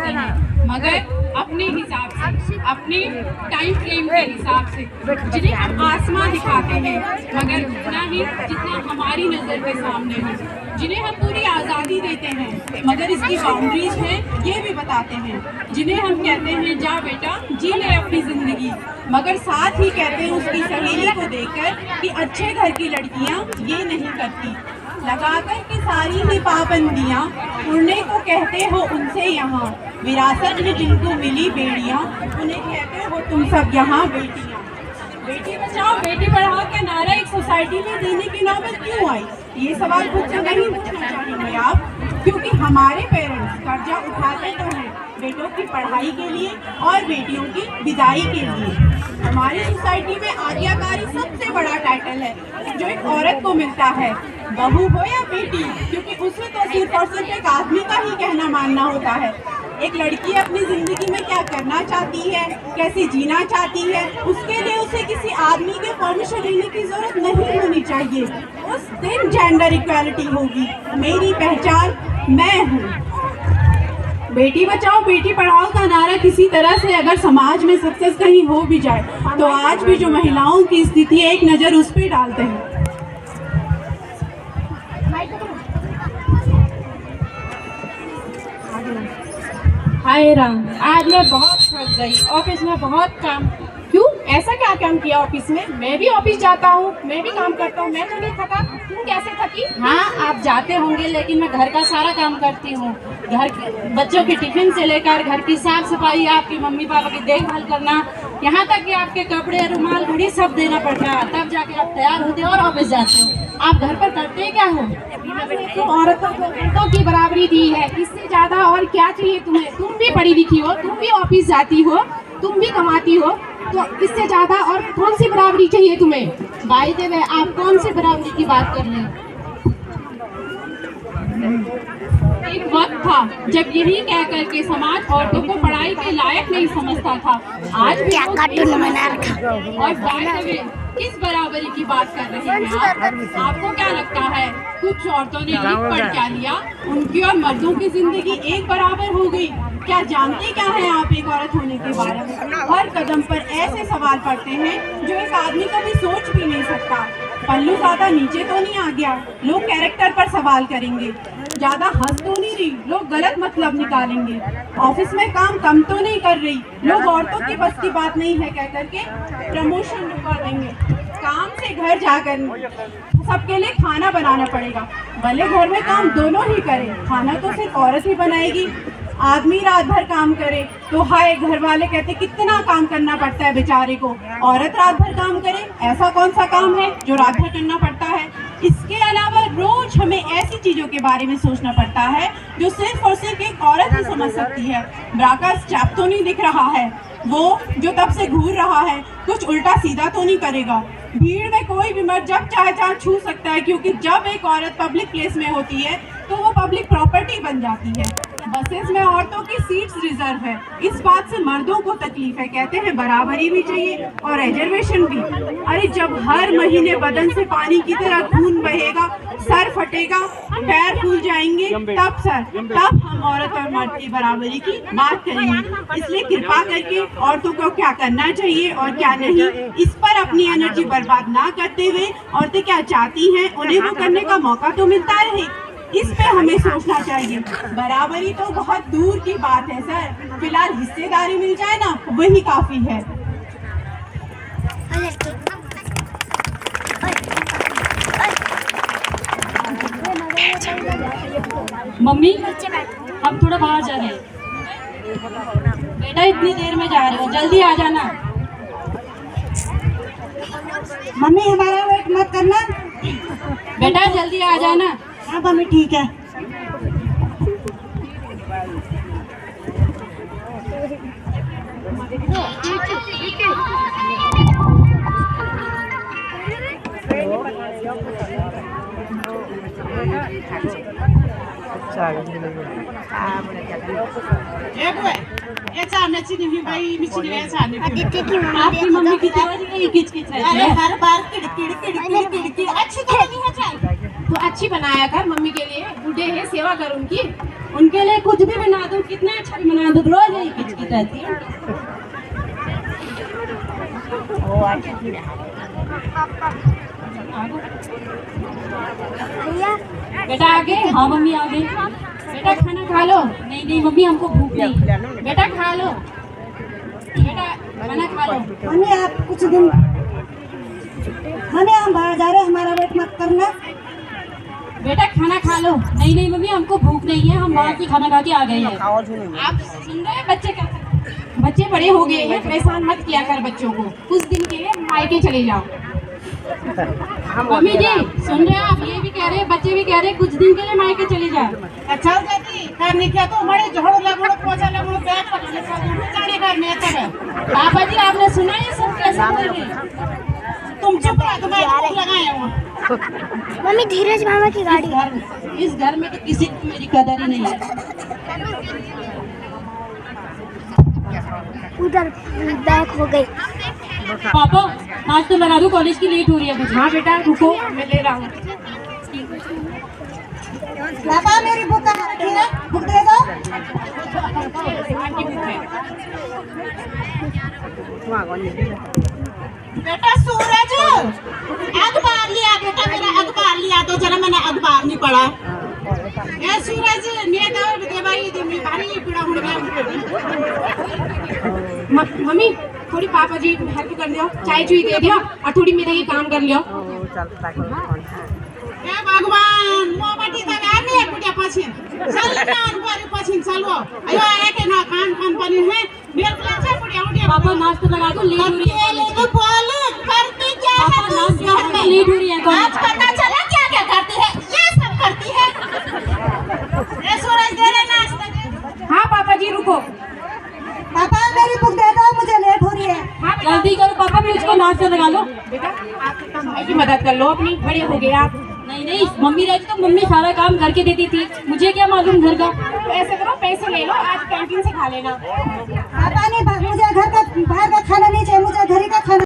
करते हैं, मगर अपने हिसाब से, अपने टाइम फ्रेम के हिसाब से। जिन्हें हम आसमां दिखाते हैं मगर उतना ही जितना हमारी नज़र के सामने हो। जिन्हें हम पूरी आज़ादी देते हैं मगर इसकी बाउंड्रीज हैं ये भी बताते हैं। जिन्हें हम कहते हैं जा बेटा जी ले अपनी ज़िंदगी, मगर साथ ही कहते हैं उसकी सहेली को देखकर कि अच्छे घर की लड़कियां ये नहीं करती। लगाकर के सारी ही पाबंदियां उड़ने को कहते हो उनसे यहाँ, विरासत में जिनको मिली बेड़ियां उन्हें कहते हो तुम सब यहाँ बेटियां। बेटी बचाओ बेटी पढ़ाओ का नारा एक सोसाइटी में देने की नौबत क्यों आई? ये सवाल खुद से नहीं पूछना चाहेंगे आप, क्योंकि हमारे पेरेंट्स कर्जा उठाते तो हैं बेटों की पढ़ाई के लिए और बेटियों की विदाई के लिए। हमारी सोसाइटी में आज्ञाकारी सबसे बड़ा टाइटल है जो एक औरत को मिलता है, बहू हो या बेटी, क्योंकि उसे तो सिर्फ और सिर्फ एक आदमी का ही कहना मानना होता है। एक लड़की अपनी जिंदगी में क्या करना चाहती है, कैसे जीना चाहती है, उसके लिए उसे किसी आदमी के परमिशन लेने की जरूरत नहीं होनी चाहिए। उस दिन जेंडर इक्वालिटी होगी। मेरी पहचान मैं हूँ। बेटी बचाओ बेटी पढ़ाओ का नारा किसी तरह से अगर समाज में सक्सेस कहीं हो भी जाए तो आज भी जो महिलाओं की स्थिति है एक नज़र उस पर डालते हैं। हाय राम, आज मैं बहुत थक गई। ऑफिस में बहुत काम। क्यों, ऐसा क्या काम किया ऑफिस में? मैं भी ऑफिस जाता हूँ, मैं भी काम करता हूँ, मैं तो नहीं थका। तुम कैसे थकी? हाँ, आप जाते होंगे लेकिन मैं घर का सारा काम करती हूँ। घर के बच्चों की टिफिन से लेकर घर की साफ सफाई, आपकी मम्मी पापा की देखभाल करना, यहाँ तक कि आपके कपड़े रुमाल घड़ी सब देना पड़ता है। तब जाके आप तैयार होते हो और ऑफिस जाते हो। आप घर पर करते क्या हो? तो औरतों को मर्दों की बराबरी दी है, इससे ज्यादा और क्या चाहिए तुम्हें? तुम भी पढ़ी लिखी हो, तुम भी ऑफिस जाती हो, तुम भी कमाती हो, तो इससे ज्यादा और कौन सी बराबरी चाहिए तुम्हें? बाय द वे, आप कौन सी बराबरी की बात कर रहे हैं? एक वक्त था जब यही कह करके समाज औरतों को पढ़ाई के लायक नहीं समझता था। आज भी और बाय द वे, किस बराबरी की बात कर रहे हैं आप? आपको क्या लगता है कुछ औरतों ने लिख पढ़ क्या लिया, उनकी और मर्दों की जिंदगी एक बराबर हो गई? क्या जानते क्या है आप एक औरत होने के बारे में? हर कदम पर ऐसे सवाल पड़ते हैं जो एक आदमी कभी सोच भी नहीं सकता। पल्लू ज्यादा नीचे तो नहीं आ गया, लोग कैरेक्टर पर सवाल करेंगे। ज्यादा हंस तो नहीं रही, लोग गलत मतलब निकालेंगे। ऑफिस में काम कम तो नहीं कर रही, लोग औरतों की बस की बात नहीं है कह करके प्रमोशन रुकवा देंगे। काम से घर जाकर सबके लिए खाना बनाना पड़ेगा, भले घर में काम दोनों ही करें, खाना तो सिर्फ औरत ही बनाएगी। आदमी रात भर काम करे तो हाय, घर वाले कहते कितना काम करना पड़ता है बेचारे को। औरत रात भर काम करे, ऐसा कौन सा काम है जो रात भर करना पड़ता है? इसके अलावा रोज हमें ऐसी चीजों के बारे में सोचना पड़ता है जो सिर्फ और सिर्फ एक औरत ही समझ सकती है। ब्रा का स्ट्रैप तो नहीं दिख रहा है, वो जो तब से घूर रहा है कुछ उल्टा सीधा तो नहीं करेगा? भीड़ में कोई भी मर्द जब चाहे चाहे छू सकता है, क्योंकि जब एक औरत पब्लिक प्लेस में होती है तो वो पब्लिक प्रॉपर्टी बन जाती है। बसेस में औरतों की सीट्स रिजर्व है, इस बात से मर्दों को तकलीफ है। कहते हैं बराबरी भी चाहिए और रिजर्वेशन भी। अरे जब हर महीने बदन से पानी की तरह खून बहेगा, सर फटेगा, पैर फूल जाएंगे, तब हम औरत और मर्द की बराबरी की बात करेंगे। इसलिए कृपा करके औरतों को क्या करना चाहिए और क्या नहीं, इस पर अपनी एनर्जी बर्बाद ना करते हुए औरतें क्या चाहती हैं उन्हें वो करने का मौका तो मिलता रहे, इस पे हमें सोचना चाहिए। बराबरी तो बहुत दूर की बात है सर, फिलहाल हिस्सेदारी मिल जाए ना वही काफी है। मम्मी, हम थोड़ा बाहर जा रहे हैं। बेटा इतनी देर में जा रहे हो, जल्दी आ जाना। मम्मी हमारा वेट मत करना। बेटा जल्दी आ जाना। हाँ मम्मी ठीक है। आपकी मम्मी की किचकिच है। अरे हर बार किड़किड़ किड़किड़ किड़किड़, अच्छी तो नहीं है चाय। तो अच्छी बनाया कर मम्मी के लिए, बूढ़े हैं सेवा कर उनकी। उनके लिए कुछ भी बना दूं, कितना अच्छा भी बना दूं, रोज यही किचकिच रहती है। बेटा आगे, हाँ मम्मी आगे। बेटा खाना खा लो। नहीं नहीं मम्मी हमको भूख नहीं। बेटा खा लो, बेटा खाना खा लो। मम्मी आप कुछ दिन, मम्मी हम बाहर जा रहे हैं, हमारा वेट मत करना। बेटा खाना खा लो। नहीं नहीं मम्मी हमको भूख नहीं है, हम बाहर से खाना खा के आ गए हैं। आप सुन रहे हैं बच्चे का? बच्चे बड़े हो गए हैं, परेशान मत किया कर बच्चों को। कुछ दिन के लिए मायके चले जाओ। मम्मी जी सुन रहे हैं आप? ये भी कह रहे हैं, बच्चे भी कह रहे हैं कुछ दिन के लिए मायके चले जाओ। अच्छा जाती करने क्या तो बड़े झाड़ू लगो पोछा लगो बैग पकड़ने चढ़े करने तब पापा जी आपने सुना ये सब कैसे बोल रहे हैं? तुम चुप रहो, तुम्हारे लगाए हो। मम्मी धीरज मामा की गाड़ी इस घर में तो किसी को मेरी कदर ही नहीं है। उधर बैक हो गई। पापा आज तो लगा दूं, कॉलेज की लेट हो रही है मुझे। हाँ बेटा रुको मैं ले रहा हूँ। पापा मेरी बुक कहाँ रखी है? बुक दे दो। बेटा सूरज अखबार लिया, बेटा मेरा अखबार लिया तो जरा मैंने अखबार नहीं पढ़ा। ए सूरज ने दे भाई दे भारी पीड़ा हो गया। मम्मी थोड़ी पापा जी हेल्प कर दियो, चाय चुई दे दियो और थोड़ी मेरे ये काम कर लियो। ए भगवान मोमबत्ती लगाने पुटिया पछिन चल ना अखबार पछिन चलो अयो एक ना कान कान पनि है मेरे को अच्छा पुटिया उठिया। पापा नाश्ता लगा दो, लेट हो रही है कॉलेज की। बोल करती क्या है पापा तू नाश्ता घर लगा दो, में? लेट हो रही है आज कॉलेज। पता चला क्या क्या करती है, ये सब करती है। ए सूरज दे रे नाश्ता दे। हाँ पापा जी रुको। पापा मेरी बुक दे दो, मुझे लेट हो रही है। जल्दी करो पापा, मुझको नाश्ता लगा लो। बेटा आप भाई की मदद कर लो, अपनी बड़े हो गए आप। नहीं नहीं मम्मी रहती तो मम्मी सारा काम करके देती थी, मुझे क्या मालूम घर का। तो ऐसे करो पैसे ले लो, आज कैंटीन से खा लेना। पापा नहीं, मुझे घर का बाहर का खाना नहीं चाहिए, मुझे घर ही का खाना